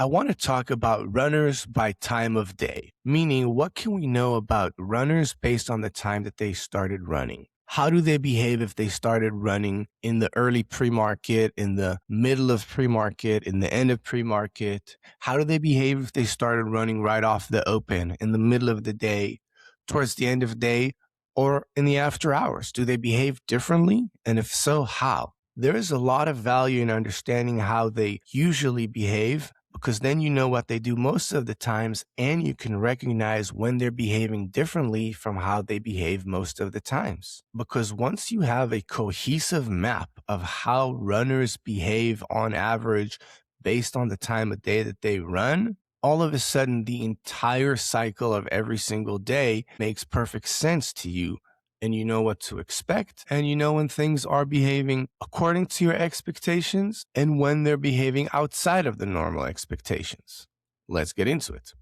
I want to talk about runners by time of day, meaning what can we know about runners based on the time that they started running? How do they behave if they started running in the early pre-market, in the middle of pre-market, in the end of pre-market? How do they behave if they started running right off the open, in the middle of the day, towards the end of the day, or in the after hours? Do they behave differently? And if so, how? There is a lot of value in understanding how they usually behave, because then you know what they do most of the times, and you can recognize when they're behaving differently from how they behave most of the times. Because once you have a cohesive map of how runners behave on average based on the time of day that they run, all of a sudden the entire cycle of every single day makes perfect sense to you. And you know what to expect, and you know when things are behaving according to your expectations and when they're behaving outside of the normal expectations. Let's get into it.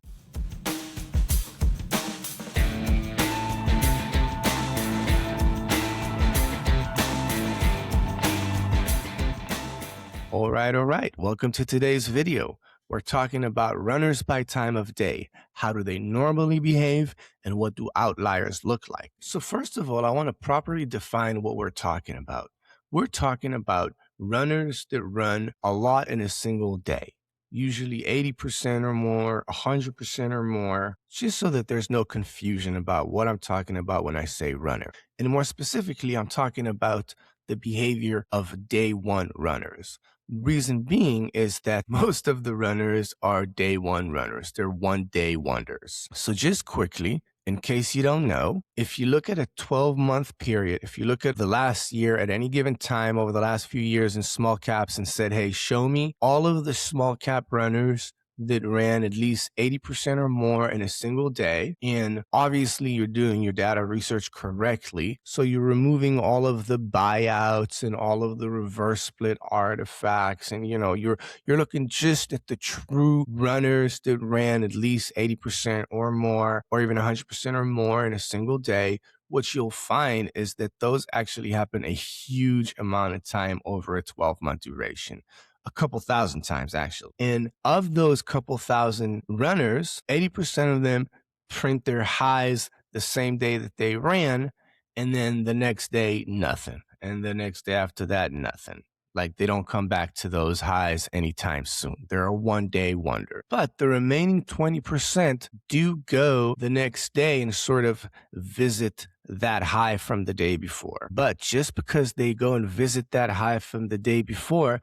All right. Welcome to today's video. We're talking about runners by time of day. How do they normally behave, and what do outliers look like? So first of all, I want to properly define what we're talking about. We're talking about runners that run a lot in a single day, usually 80% or more, 100% or more, just so that there's no confusion about what I'm talking about when I say runner. And more specifically, I'm talking about the behavior of day one runners. Reason being is that most of the runners are day one runners. They're 1 day wonders. So just quickly, in case you don't know, if you look at a 12-month period, if you look at the last year at any given time over the last few years in small caps and said, hey, show me all of the small cap runners that ran at least 80% or more in a single day. And obviously you're doing your data research correctly. So you're removing all of the buyouts and all of the reverse split artifacts. And, you're looking just at the true runners that ran at least 80% or more, or even 100% or more in a single day. What you'll find is that those actually happen a huge amount of time over a 12-month duration. A couple thousand times, actually. And of those couple thousand runners, 80% of them print their highs the same day that they ran, and then the next day, nothing. And the next day after that, nothing. Like they don't come back to those highs anytime soon. They're a 1 day wonder. But the remaining 20% do go the next day and sort of visit that high from the day before. But just because they go and visit that high from the day before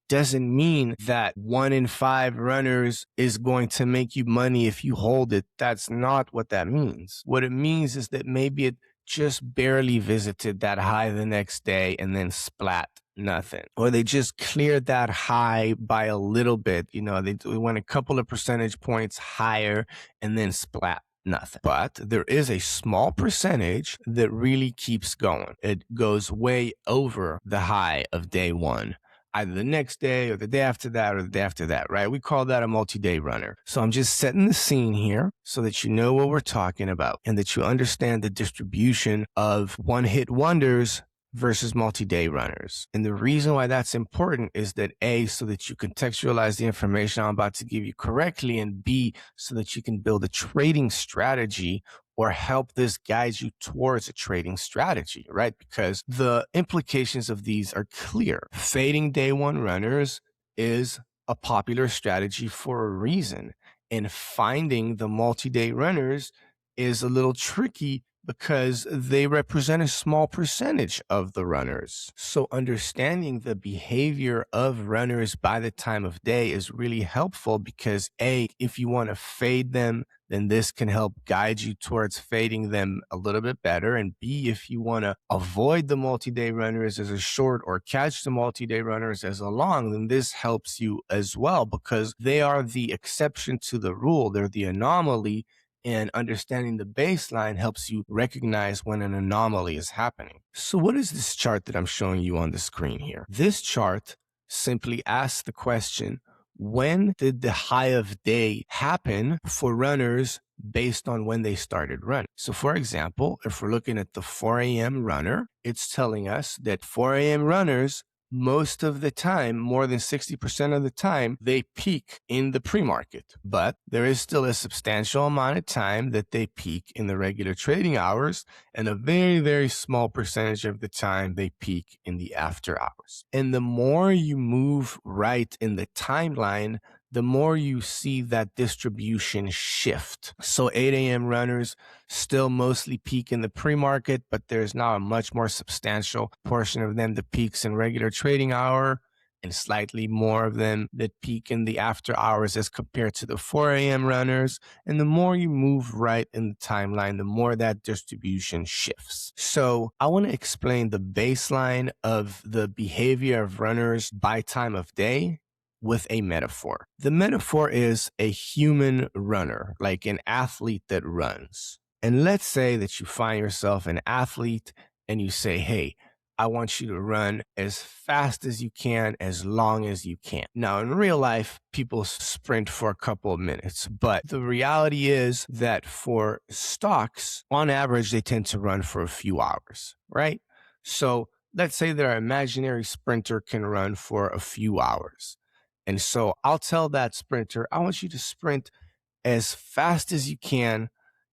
doesn't mean that 1 in 5 runners is going to make you money if you hold it. That's not what that means. What it means is that maybe it just barely visited that high the next day and then splat, nothing. Or they just cleared that high by a little bit. They went a couple of percentage points higher and then splat. Nothing. But there is a small percentage that really keeps going. It goes way over the high of day one, either the next day or the day after that or the day after that, right? We call that a multi-day runner. So I'm just setting the scene here so that you know what we're talking about and that you understand the distribution of one-hit wonders versus multi-day runners. And the reason why that's important is that A, so that you contextualize the information I'm about to give you correctly, and B, so that you can build a trading strategy or help this guide you towards a trading strategy, right? Because the implications of these are clear. Fading day one runners is a popular strategy for a reason. And finding the multi-day runners is a little tricky because they represent a small percentage of the runners. So understanding the behavior of runners by the time of day is really helpful because A, if you want to fade them, then this can help guide you towards fading them a little bit better. And B, if you want to avoid the multi-day runners as a short or catch the multi-day runners as a long, then this helps you as well because they are the exception to the rule. They're the anomaly. And understanding the baseline helps you recognize when an anomaly is happening. So what is this chart that I'm showing you on the screen here? This chart simply asks the question, when did the high of day happen for runners based on when they started running? So for example, if we're looking at the 4 a.m. runner, it's telling us that 4 a.m. runners most of the time, more than 60% of the time, they peak in the pre-market. But there is still a substantial amount of time that they peak in the regular trading hours, and a very, very small percentage of the time they peak in the after hours. And the more you move right in the timeline, the more you see that distribution shift. So 8 a.m. runners still mostly peak in the pre-market, but there's now a much more substantial portion of them that peaks in regular trading hour, and slightly more of them that peak in the after hours as compared to the 4 a.m. runners. And the more you move right in the timeline, the more that distribution shifts. So I want to explain the baseline of the behavior of runners by time of day with a metaphor. The metaphor is a human runner, like an athlete that runs. And let's say that you find yourself an athlete and you say, hey, I want you to run as fast as you can, as long as you can. Now, in real life, people sprint for a couple of minutes, but the reality is that for stocks, on average, they tend to run for a few hours, right? So let's say that our imaginary sprinter can run for a few hours. And so I'll tell that sprinter, I want you to sprint as fast as you can.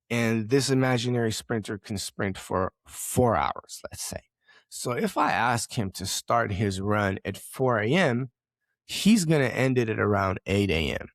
And this imaginary sprinter can sprint for 4 hours, let's say. So if I ask him to start his run at 4 a.m., he's going to end it at around 8 a.m.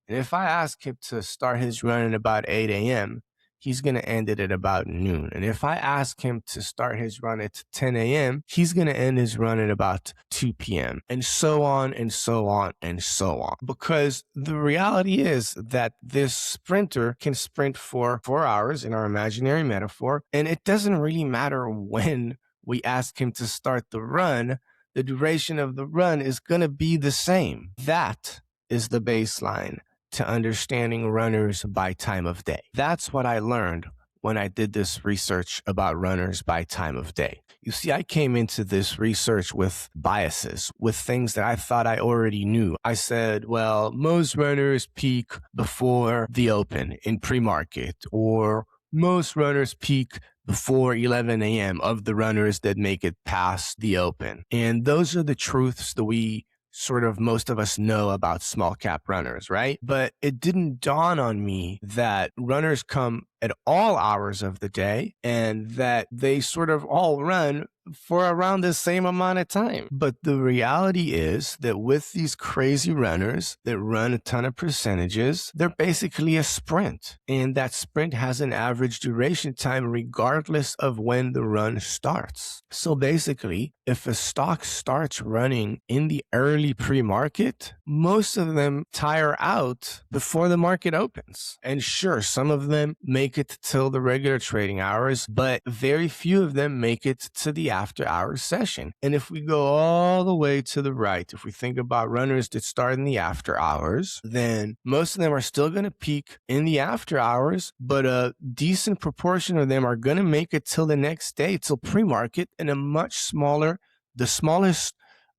And if I ask him to start his run at about 8 a.m., he's going to end it at about noon. And if I ask him to start his run at 10 a.m., he's going to end his run at about 2 p.m. and so on and so on and so on. Because the reality is that this sprinter can sprint for 4 hours in our imaginary metaphor, and it doesn't really matter when we ask him to start the run. The duration of the run is going to be the same. That is the baseline to understanding runners by time of day. That's what I learned when I did this research about runners by time of day. You see, I came into this research with biases, with things that I thought I already knew. I said, well, most runners peak before the open in pre-market, or most runners peak before 11 a.m. of the runners that make it past the open. And those are the truths that most of us know about small cap runners, right? But it didn't dawn on me that runners come at all hours of the day and that they sort of all run for around the same amount of time. But the reality is that with these crazy runners that run a ton of percentages, they're basically a sprint. And that sprint has an average duration time regardless of when the run starts. So basically, if a stock starts running in the early pre-market, most of them tire out before the market opens. And sure, some of them make it till the regular trading hours, but very few of them make it to the after hours session. And if we go all the way to the right, if we think about runners that start in the after hours, then most of them are still going to peak in the after hours, but a decent proportion of them are going to make it till the next day, till pre-market, and the smallest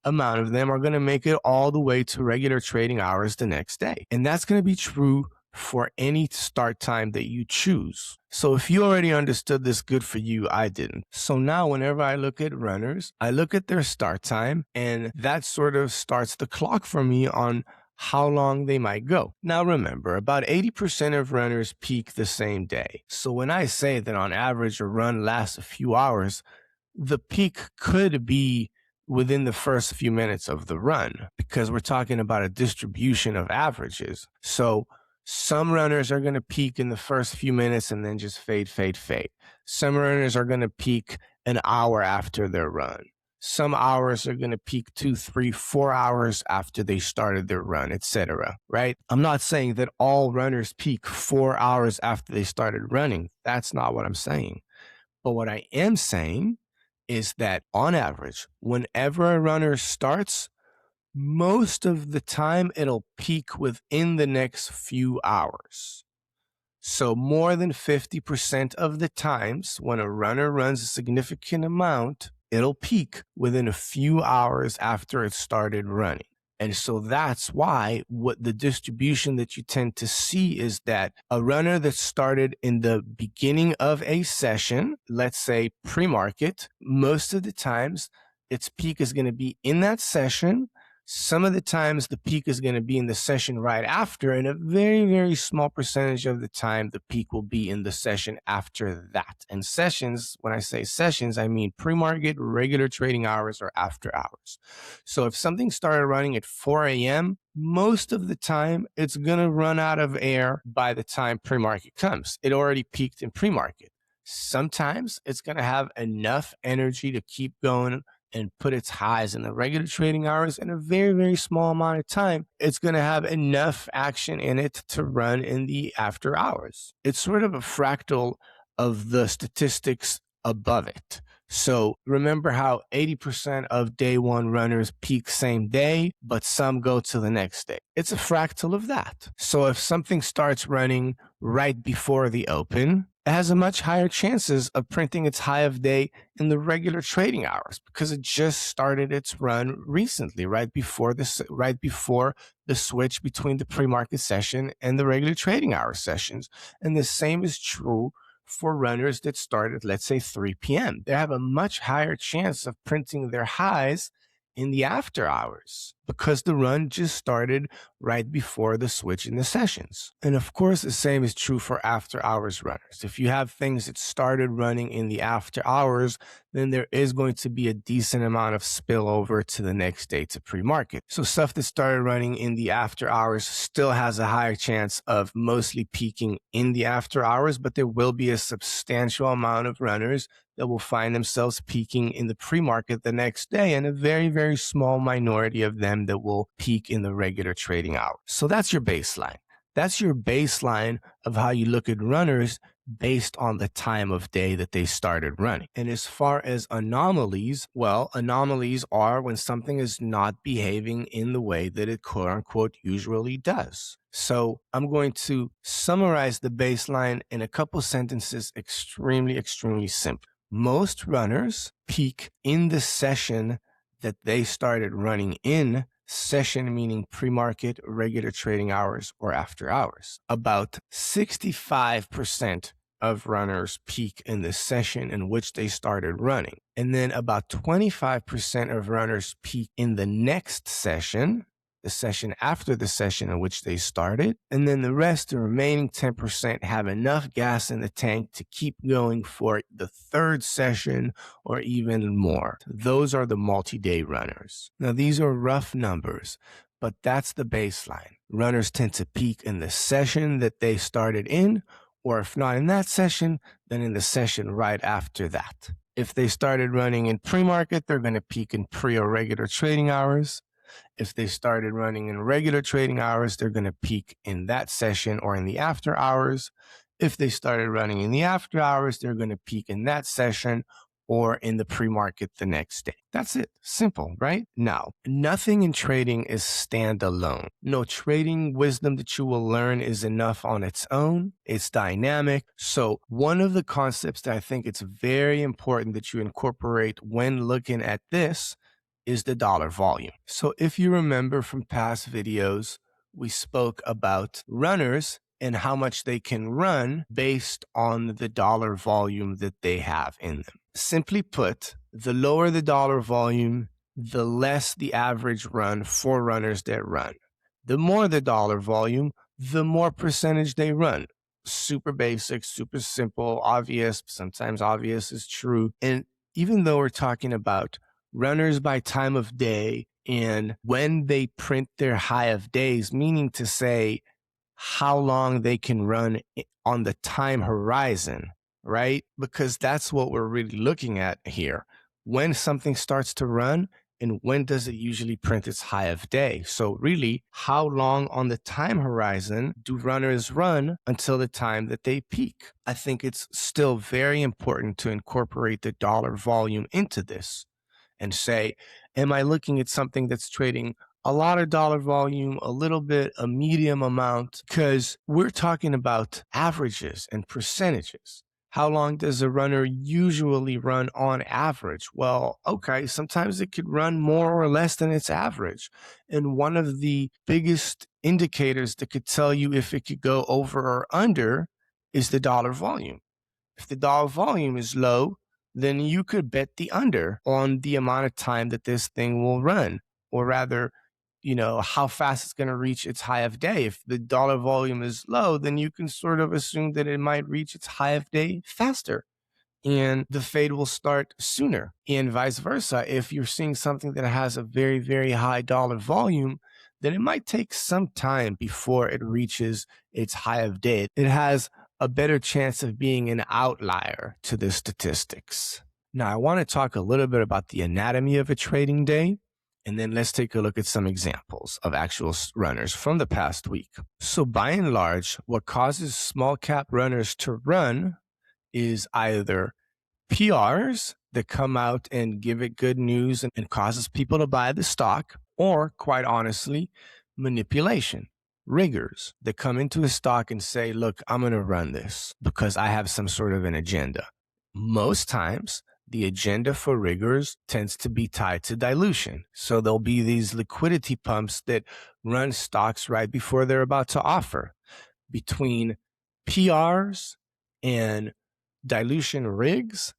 amount of them are going to make it all the way to regular trading hours the next day. And that's going to be true for any start time that you choose. So if you already understood this, good for you. I didn't. So now whenever I look at runners, I look at their start time, and that sort of starts the clock for me on how long they might go. Now remember, about 80% of runners peak the same day. So when I say that on average a run lasts a few hours, the peak could be within the first few minutes of the run, because we're talking about a distribution of averages. So some runners are going to peak in the first few minutes and then just fade. Some runners are going to peak an hour after their run. Some hours are going to peak 2, 3, 4 hours after they started their run, etc. Right? I'm not saying that all runners peak 4 hours after they started running. That's not what I'm saying. But what I am saying is that on average, whenever a runner starts, most of the time it'll peak within the next few hours. So more than 50% of the times when a runner runs a significant amount, it'll peak within a few hours after it started running. And so that's why what the distribution that you tend to see is that a runner that started in the beginning of a session, let's say pre-market, most of the times its peak is going to be in that session. Some of the times the peak is going to be in the session right after, and a very, very small percentage of the time the peak will be in the session after that. And sessions, when I say sessions, I mean pre-market, regular trading hours, or after hours. So if something started running at 4 a.m., most of the time it's going to run out of air by the time pre-market comes. It already peaked in pre-market. Sometimes it's going to have enough energy to keep going and put its highs in the regular trading hours in a very, very small amount of time. It's going to have enough action in it to run in the after hours. It's sort of a fractal of the statistics above it. So remember how 80% of day one runners peak same day, but some go to the next day. It's a fractal of that. So if something starts running right before the open, it has a much higher chances of printing its high of day in the regular trading hours because it just started its run recently, right before the switch between the pre-market session and the regular trading hour sessions. And the same is true for runners that start at, let's say, 3 p.m. They have a much higher chance of printing their highs in the after hours because the run just started right before the switch in the sessions. And of course, the same is true for after hours runners. If you have things that started running in the after hours, then there is going to be a decent amount of spillover to the next day to pre-market. So stuff that started running in the after hours still has a higher chance of mostly peaking in the after hours, but there will be a substantial amount of runners that will find themselves peaking in the pre-market the next day, and a very, very small minority of them that will peak in the regular trading hours. So that's your baseline. That's your baseline of how you look at runners based on the time of day that they started running. And as far as anomalies, well, anomalies are when something is not behaving in the way that it quote unquote usually does. So I'm going to summarize the baseline in a couple sentences, extremely, extremely simple. Most runners peak in the session that they started running in, session meaning pre-market, regular trading hours, or after hours. About 65% of runners peak in the session in which they started running. And then about 25% of runners peak in the next session, the session after the session in which they started. And then the rest, the remaining 10%, have enough gas in the tank to keep going for the third session or even more. Those are the multi-day runners. Now, these are rough numbers, but that's the baseline. Runners tend to peak in the session that they started in, or if not in that session, then in the session right after that. If they started running in pre-market, they're going to peak in pre or regular trading hours. If they started running in regular trading hours, they're going to peak in that session or in the after hours. If they started running in the after hours, they're going to peak in that session or in the pre-market the next day. That's it. Simple, right? Now, nothing in trading is standalone. No trading wisdom that you will learn is enough on its own. It's dynamic. So one of the concepts that I think it's very important that you incorporate when looking at this is the dollar volume. So if you remember from past videos, we spoke about runners and how much they can run based on the dollar volume that they have in them. Simply put, the lower the dollar volume, the less the average run for runners that run. The more the dollar volume, the more percentage they run. Super basic, super simple, obvious. Sometimes obvious is true. And even though we're talking about runners by time of day and when they print their high of days, meaning to say how long they can run on the time horizon, right? Because that's what we're really looking at here. When something starts to run and when does it usually print its high of day? So really, how long on the time horizon do runners run until the time that they peak? I think it's still very important to incorporate the dollar volume into this and say, am I looking at something that's trading a lot of dollar volume, a little bit, a medium amount? Because we're talking about averages and percentages. How long does a runner usually run on average? Well, okay, sometimes it could run more or less than its average. And one of the biggest indicators that could tell you if it could go over or under is the dollar volume. If the dollar volume is low, then you could bet the under on the amount of time that this thing will run, or rather, how fast it's going to reach its high of day. If the dollar volume is low, then you can sort of assume that it might reach its high of day faster and the fade will start sooner, and vice versa. If you're seeing something that has a very, very high dollar volume, then it might take some time before it reaches its high of day. It has a better chance of being an outlier to the statistics. Now, I want to talk a little bit about the anatomy of a trading day, and then let's take a look at some examples of actual runners from the past week. So by and large, what causes small cap runners to run is either PRs that come out and give it good news and causes people to buy the stock, or quite honestly, manipulation. Riggers that come into a stock and say, look, I'm going to run this because I have some sort of an agenda. Most times, the agenda for riggers tends to be tied to dilution. So there'll be these liquidity pumps that run stocks right before they're about to offer. Between PRs and dilution rigs,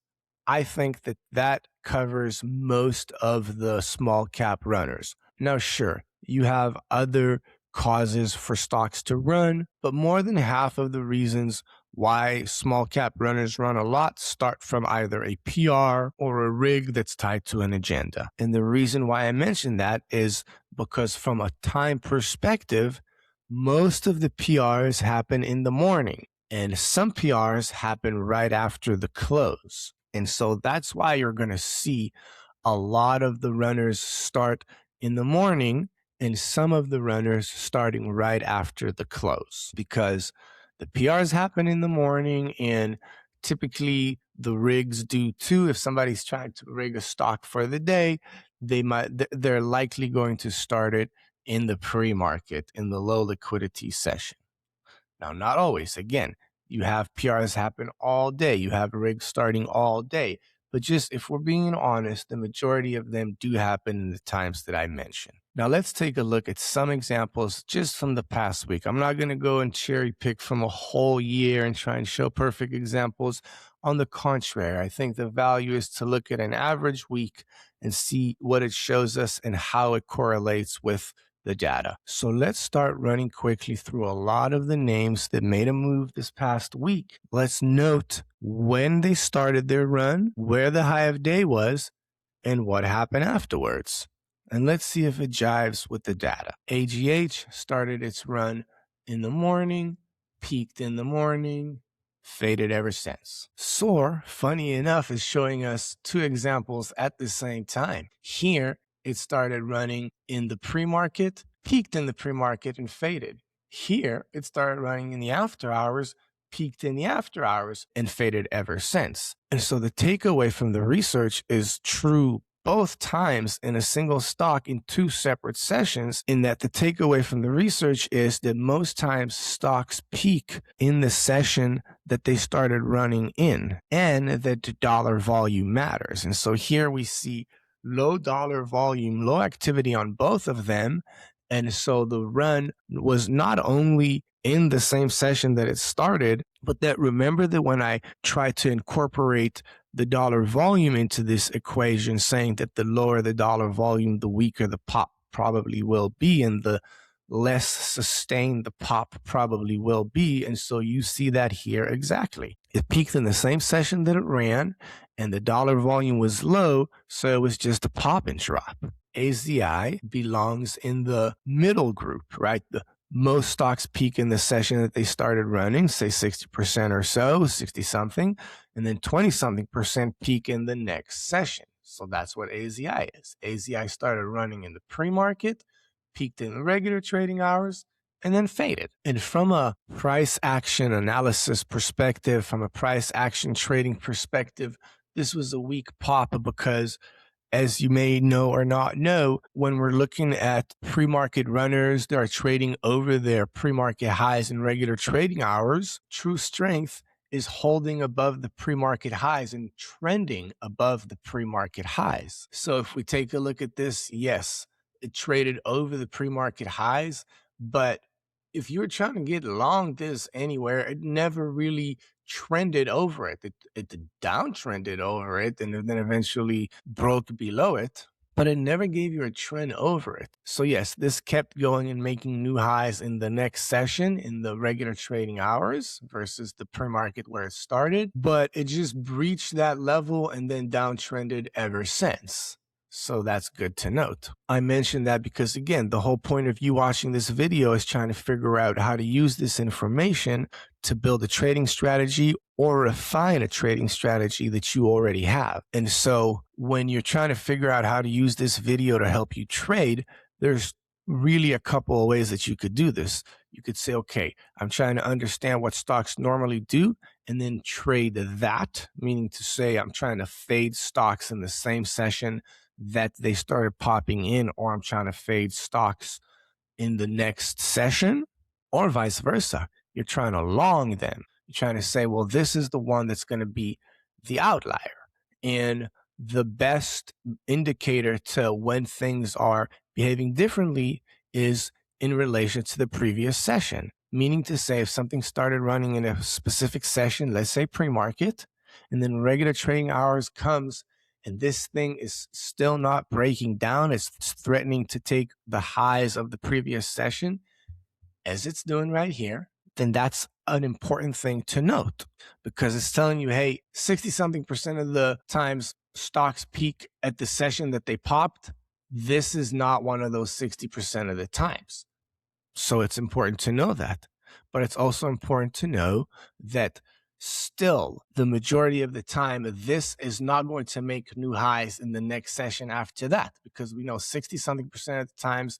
I think that covers most of the small cap runners. Now, sure, you have other causes for stocks to run, but more than half of the reasons why small cap runners run a lot start from either a PR or a rig that's tied to an agenda. And the reason why I mention that is because from a time perspective, most of the PRs happen in the morning, and some PRs happen right after the close. And so that's why you're going to see a lot of the runners start in the morning and some of the runners starting right after the close, because the PRs happen in the morning and typically the rigs do too. If somebody's trying to rig a stock for the day, they're likely going to start it in the pre-market, in the low liquidity session. Now, not always. Again, you have PRs happen all day. You have rigs starting all day. But just if we're being honest, the majority of them do happen in the times that I mentioned. Now, let's take a look at some examples just from the past week. I'm not going to go and cherry pick from a whole year and try and show perfect examples. On the contrary, I think the value is to look at an average week and see what it shows us and how it correlates with the data. So let's start running quickly through a lot of the names that made a move this past week. Let's note when they started their run, where the high of day was, and what happened afterwards. And let's see if it jives with the data. AGH started its run in the morning, peaked in the morning, faded ever since. SOAR, funny enough, is showing us two examples at the same time. Here, it started running in the pre-market, peaked in the pre-market, and faded. Here, it started running in the after hours, peaked in the after hours, and faded ever since. And so the takeaway from the research is true both times in a single stock in two separate sessions, in that the takeaway from the research is that most times stocks peak in the session that they started running in, and that the dollar volume matters. And so here we see low dollar volume, low activity on both of them. And so the run was not only in the same session that it started, but that remember that when I tried to incorporate the dollar volume into this equation, saying that the lower the dollar volume, the weaker the pop probably will be, and the less sustained the pop probably will be. And so you see that here exactly. It peaked in the same session that it ran, and the dollar volume was low, so it was just a pop and drop. AZI belongs in the middle group, right? Most stocks peak in the session that they started running, say 60% or so, 60 something, and then 20 something percent peak in the next session. So that's what AZI is. AZI started running in the pre-market, peaked in the regular trading hours, and then faded. And from a price action analysis perspective, from a price action trading perspective, this was a weak pop because, as you may know or not know, when we're looking at pre-market runners that are trading over their pre-market highs in regular trading hours, true strength is holding above the pre-market highs and trending above the pre-market highs. So if we take a look at this, yes, it traded over the pre-market highs, but if you were trying to get long this anywhere, it never really trended over it. It downtrended over it and then eventually broke below it, but it never gave you a trend over it. So yes, this kept going and making new highs in the next session in the regular trading hours versus the pre-market where it started, but it just breached that level and then downtrended ever since. So that's good to note. I mentioned that because, again, the whole point of you watching this video is trying to figure out how to use this information to build a trading strategy or refine a trading strategy that you already have. And so when you're trying to figure out how to use this video to help you trade, there's really a couple of ways that you could do this. You could say, okay, I'm trying to understand what stocks normally do and then trade that, meaning to say I'm trying to fade stocks in the same session that they started popping in, or I'm trying to fade stocks in the next session, or vice versa. You're trying to long them. You're trying to say, well, this is the one that's going to be the outlier. And the best indicator to when things are behaving differently is in relation to the previous session. Meaning to say, if something started running in a specific session, let's say pre-market, and then regular trading hours comes, and this thing is still not breaking down, it's threatening to take the highs of the previous session, as it's doing right here, then that's an important thing to note, because it's telling you, hey, 60-something% of the times stocks peak at the session that they popped. This is not one of those 60% of the times. So it's important to know that. But it's also important to know that still, the majority of the time, this is not going to make new highs in the next session after that, because we know 60-something% of the times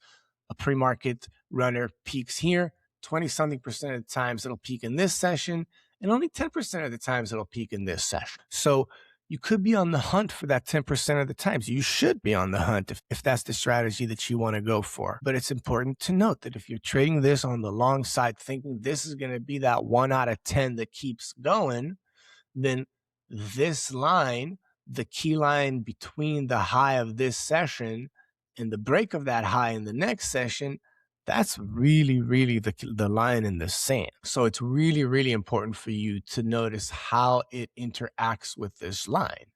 a pre-market runner peaks here, 20-something% of the times it'll peak in this session, and only 10% of the times it'll peak in this session. So you could be on the hunt for that 10% of the times. You should be on the hunt if that's the strategy that you want to go for. But it's important to note that if you're trading this on the long side, thinking this is going to be that 1 out of 10 that keeps going, then this line, the key line between the high of this session and the break of that high in the next session, that's really, really the line in the sand. So it's really, really important for you to notice how it interacts with this line.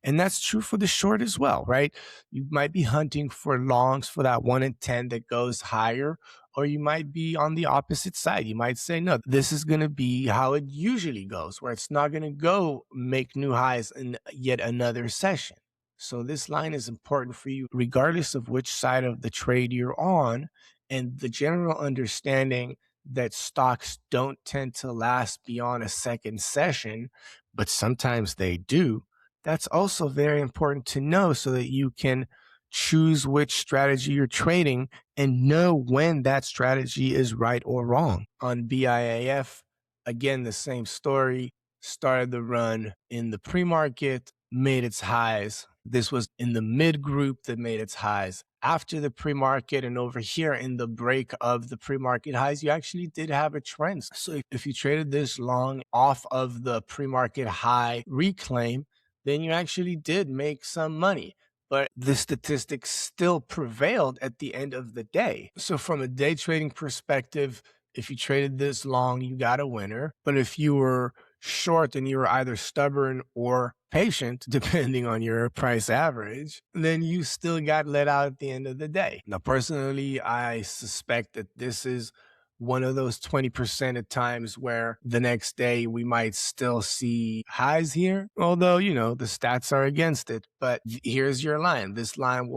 And that's true for the short as well, right? You might be hunting for longs for that 1 in 10 that goes higher, or you might be on the opposite side. You might say, no, this is going to be how it usually goes, where it's not going to go make new highs in yet another session. So this line is important for you, regardless of which side of the trade you're on, and the general understanding that stocks don't tend to last beyond a second session, but sometimes they do. That's also very important to know so that you can choose which strategy you're trading and know when that strategy is right or wrong. On BIAF, again, the same story. Started the run in the pre-market, made its highs. This was in the mid group that made its highs after the pre-market, and over here in the break of the pre-market highs, you actually did have a trend. So if you traded this long off of the pre-market high reclaim, then you actually did make some money. But the statistics still prevailed at the end of the day. So from a day trading perspective, if you traded this long, you got a winner. But if you were short and you were either stubborn or patient, depending on your price average, then you still got let out at the end of the day. Now, personally, I suspect that this is one of those 20% of times where the next day we might still see highs here, although, you know, the stats are against it. But here's your line. This line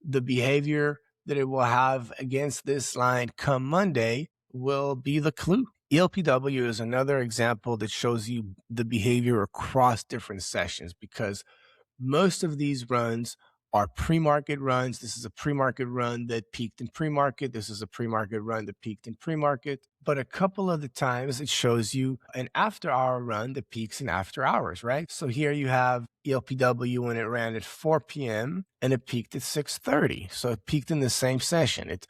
the behavior that it will have against this line come Monday will be the clue. ELPW is another example that shows you the behavior across different sessions, because most of these runs are pre-market runs. This is a pre-market run that peaked in pre-market. This is a pre-market run that peaked in pre-market. But a couple of the times it shows you an after-hour run that peaks in after hours, right? So here you have ELPW when it ran at 4 p.m. and it peaked at 6:30. So it peaked in the same session. It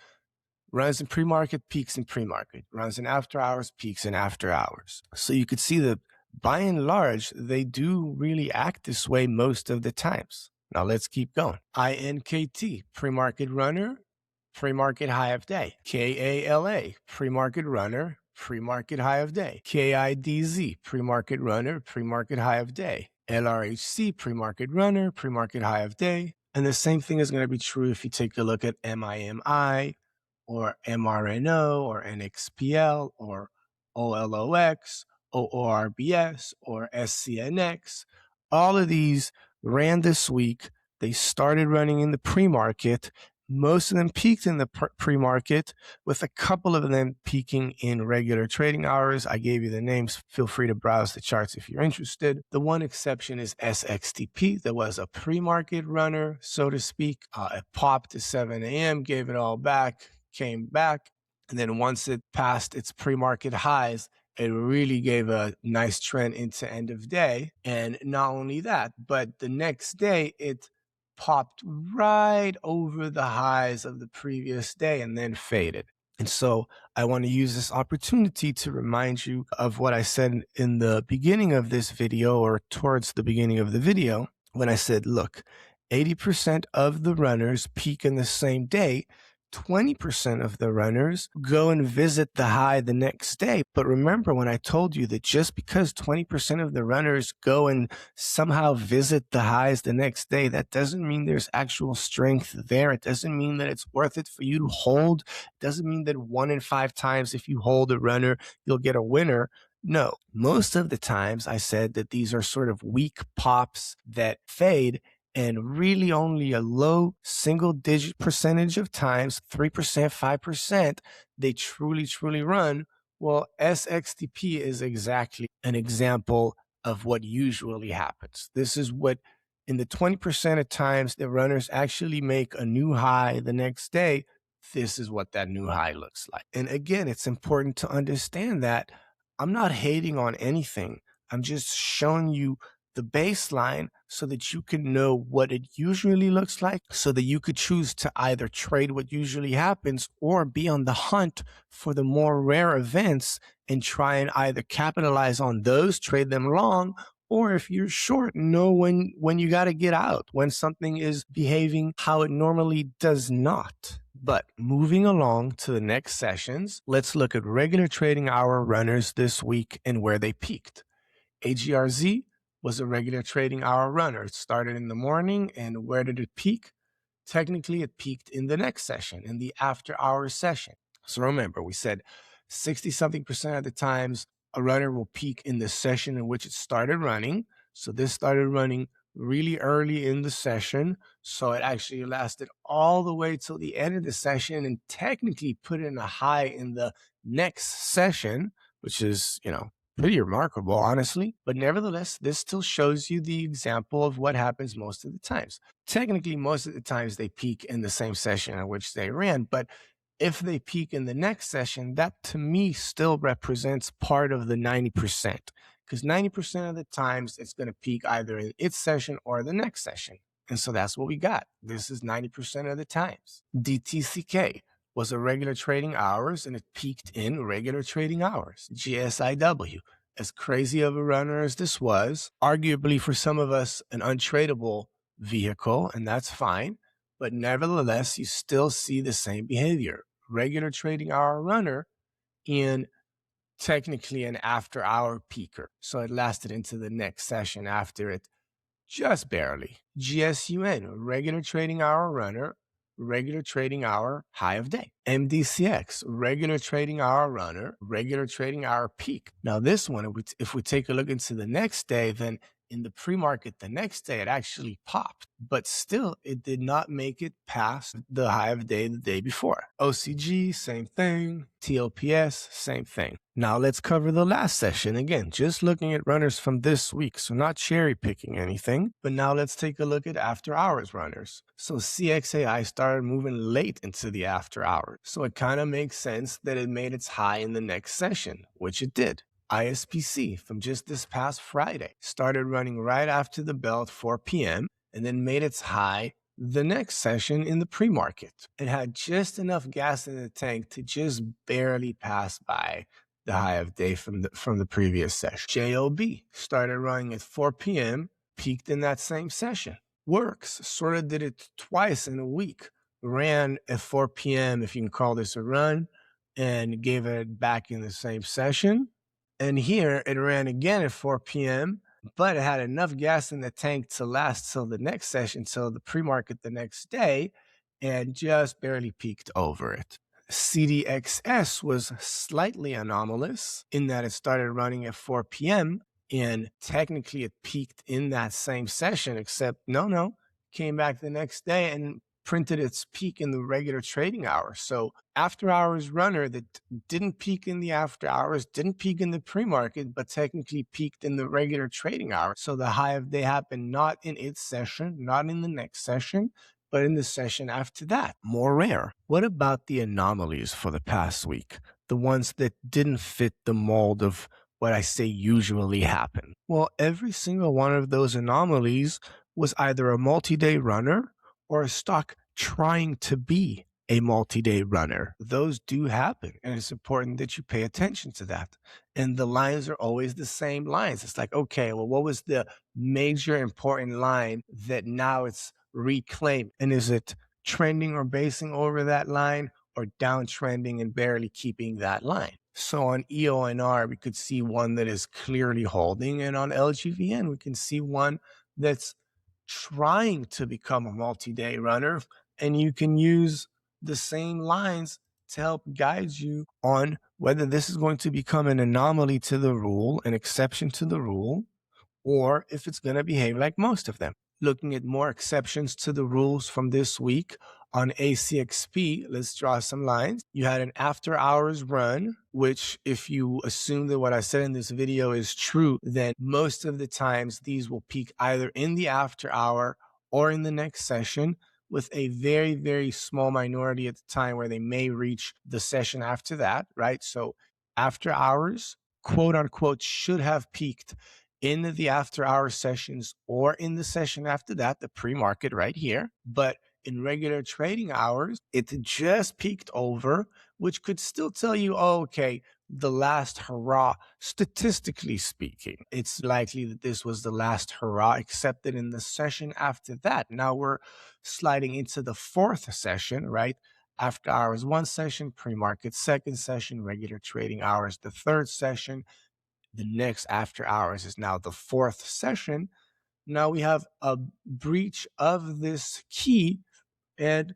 runs in pre-market, peaks in pre-market, runs in after hours, peaks in after hours. So you could see that by and large, they do really act this way most of the times. Now let's keep going. INKT, pre-market runner, pre-market high of day. KALA, pre-market runner, pre-market high of day. KIDZ, pre-market runner, pre-market high of day. LRHC, pre-market runner, pre-market high of day. And the same thing is going to be true if you take a look at MIMI or MRNO or NXPL or OLOX, OORBS or SCNX. All of these ran this week. They started running in the pre-market. Most of them peaked in the pre-market, with a couple of them peaking in regular trading hours. I gave you the names. Feel free to browse the charts if you're interested. The one exception is SXTP. There was a pre-market runner, so to speak. It popped to 7 a.m., gave it all back, came back. And then once it passed its pre-market highs, it really gave a nice trend into end of day. And not only that, but the next day it popped right over the highs of the previous day and then faded. And so I want to use this opportunity to remind you of what I said in the beginning of this video, or towards the beginning of the video, when I said, look, 80% of the runners peak in the same day. 20% of the runners go and visit the high the next day. But remember when I told you that just because 20% of the runners go and somehow visit the highs the next day, that doesn't mean there's actual strength there. It doesn't mean that it's worth it for you to hold. It doesn't mean that 1 in 5 times if you hold a runner, you'll get a winner. No, most of the times I said that these are sort of weak pops that fade, and really only a low single-digit percentage of times, 3%, 5%, they truly run. Well, SXTP is exactly an example of what usually happens. This is what, in the 20% of times the runners actually make a new high the next day, this is what that new high looks like. And again, it's important to understand that I'm not hating on anything. I'm just showing you the baseline so that you can know what it usually looks like, so that you could choose to either trade what usually happens or be on the hunt for the more rare events and try and either capitalize on those, trade them long, or if you're short, know when you got to get out, when something is behaving how it normally does not. But moving along to the next sessions, let's look at regular trading hour runners this week and where they peaked. AGRZ was a regular trading hour runner. It started in the morning, and where did it peak? Technically, it peaked in the next session, in the after hours session. So remember, we said 60-something% of the times a runner will peak in the session in which it started running. So this started running really early in the session. So it actually lasted all the way till the end of the session and technically put in a high in the next session, which is, pretty remarkable, honestly. But nevertheless, this still shows you the example of what happens most of the times. Technically, most of the times they peak in the same session in which they ran. But if they peak in the next session, that to me still represents part of the 90%. Because 90% of the times it's going to peak either in its session or the next session. And so that's what we got. This is 90% of the times. DTCK was a regular trading hours, and it peaked in regular trading hours. GSIW, as crazy of a runner as this was, arguably for some of us an untradeable vehicle, and that's fine, but nevertheless, you still see the same behavior. Regular trading hour runner in technically an after hour peaker. So it lasted into the next session after it, just barely. GSUN, regular trading hour runner, regular trading hour high of day. MDCX, regular trading hour runner, regular trading hour peak. Now this one, if we take a look into the next day, then in the pre-market the next day, it actually popped, but still it did not make it past the high of day the day before. OCG, same thing. TLPS, same thing. Now let's cover the last session. Again, just looking at runners from this week, so not cherry picking anything, but now let's take a look at after hours runners. So CXAI started moving late into the after hours. So it kind of makes sense that it made its high in the next session, which it did. ISPC from just this past Friday started running right after the bell at 4 p.m. and then made its high the next session in the pre-market. It had just enough gas in the tank to just barely pass by the high of day from the previous session. JOB started running at 4 p.m., peaked in that same session. Works sort of did it twice in a week. ran at 4 p.m., if you can call this a run, and gave it back in the same session. And here it ran again at 4 p.m., but it had enough gas in the tank to last till the next session, till the pre-market the next day, and just barely peaked over it. CDXS was slightly anomalous in that it started running at 4 p.m. and technically it peaked in that same session, except came back the next day and printed its peak in the regular trading hours. So after hours runner that didn't peak in the after hours, didn't peak in the pre-market, but technically peaked in the regular trading hours. So the high of day happened not in its session, not in the next session, but in the session after that. More rare. What about the anomalies for the past week? The ones that didn't fit the mold of what I say usually happen. Well, every single one of those anomalies was either a multi-day runner or a stock trying to be a multi-day runner. Those do happen, and it's important that you pay attention to that. And the lines are always the same lines. It's like, okay, well, what was the major important line that now it's reclaimed? And is it trending or basing over that line, or downtrending and barely keeping that line? So on EONR, we could see one that is clearly holding, and on LGVN, we can see one that's trying to become a multi-day runner, and you can use the same lines to help guide you on whether this is going to become an anomaly to the rule, an exception to the rule, or if it's going to behave like most of them. Looking at more exceptions to the rules from this week, on ACXP, let's draw some lines. You had an after hours run, which if you assume that what I said in this video is true, then most of the times these will peak either in the after hour or in the next session, with a very, very small minority at the time where they may reach the session after that, right? So after hours, quote unquote, should have peaked in the after hour sessions or in the session after that, the pre-market right here. But in regular trading hours, it just peaked over, which could still tell you, oh, okay, the last hurrah. Statistically speaking, it's likely that this was the last hurrah, except that in the session after that, now we're sliding into the fourth session, right? After hours, one session, pre-market, second session, regular trading hours, the third session. The next after hours is now the fourth session. Now we have a breach of this key and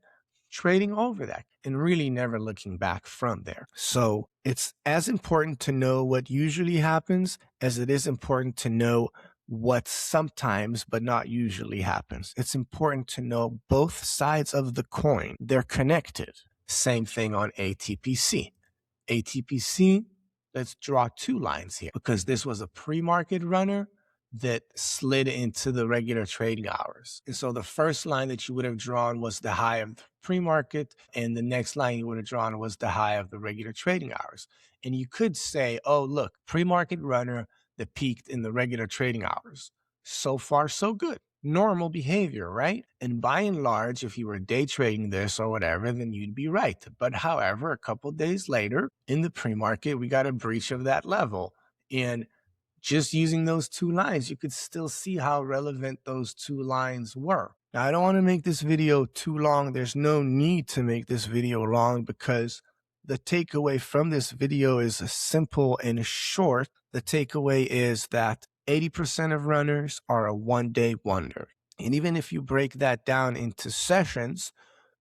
trading over that and really never looking back from there. So it's as important to know what usually happens as it is important to know what sometimes but not usually happens. It's important to know both sides of the coin. They're connected. Same thing on ATPC. ATPC, let's draw two lines here because this was a pre-market runner that slid into the regular trading hours. And so the first line that you would have drawn was the high of the pre-market, and the next line you would have drawn was the high of the regular trading hours. And you could say, oh, look, pre-market runner that peaked in the regular trading hours. So far, so good. Normal behavior, right? And by and large, if you were day trading this or whatever, then you'd be right. But however, a couple days later in the pre-market, we got a breach of that level. And just using those two lines, you could still see how relevant those two lines were. Now, I don't want to make this video too long. There's no need to make this video long because the takeaway from this video is simple and short. The takeaway is that 80% of runners are a one-day wonder. And even if you break that down into sessions,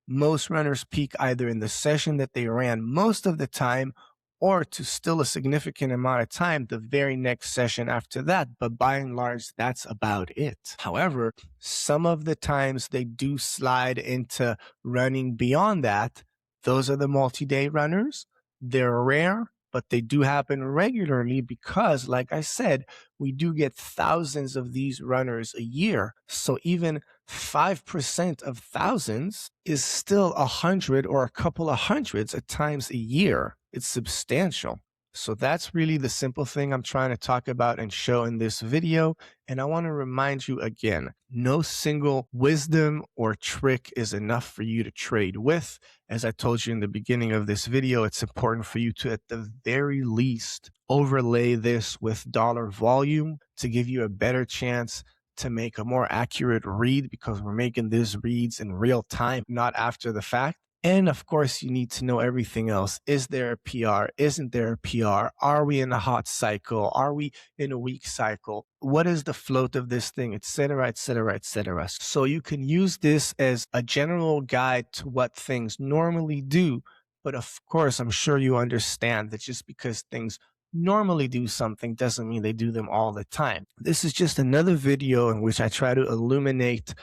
most runners peak either in the session that they ran most of the time or to still a significant amount of time the very next session after that. But by and large, that's about it. However, some of the times they do slide into running beyond that. Those are the multi-day runners. They're rare, but they do happen regularly because, like I said, we do get thousands of these runners a year. So even 5% of thousands is still 100 or a couple of hundreds at times a year. It's substantial. So that's really the simple thing I'm trying to talk about and show in this video. And I want to remind you again, no single wisdom or trick is enough for you to trade with. As I told you in the beginning of this video, it's important for you to, at the very least, overlay this with dollar volume to give you a better chance to make a more accurate read, because we're making these reads in real time, not after the fact. And of course, you need to know everything else. Is there a PR? Isn't there a PR? Are we in a hot cycle? Are we in a weak cycle? What is the float of this thing, etc., etc., etc. So you can use this as a general guide to what things normally do. But of course, I'm sure you understand that just because things normally do something doesn't mean they do them all the time. This is just another video in which I try to illuminate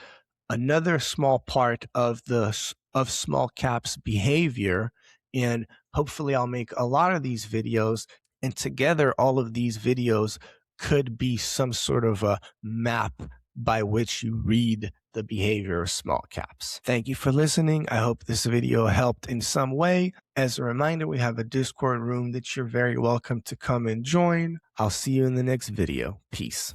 another small part of small caps behavior, and hopefully I'll make a lot of these videos, and together all of these videos could be some sort of a map by which you read the behavior of small caps. Thank you for listening. I hope this video helped in some way. As a reminder, we have a Discord room that you're very welcome to come and join. I'll see you in the next video. Peace.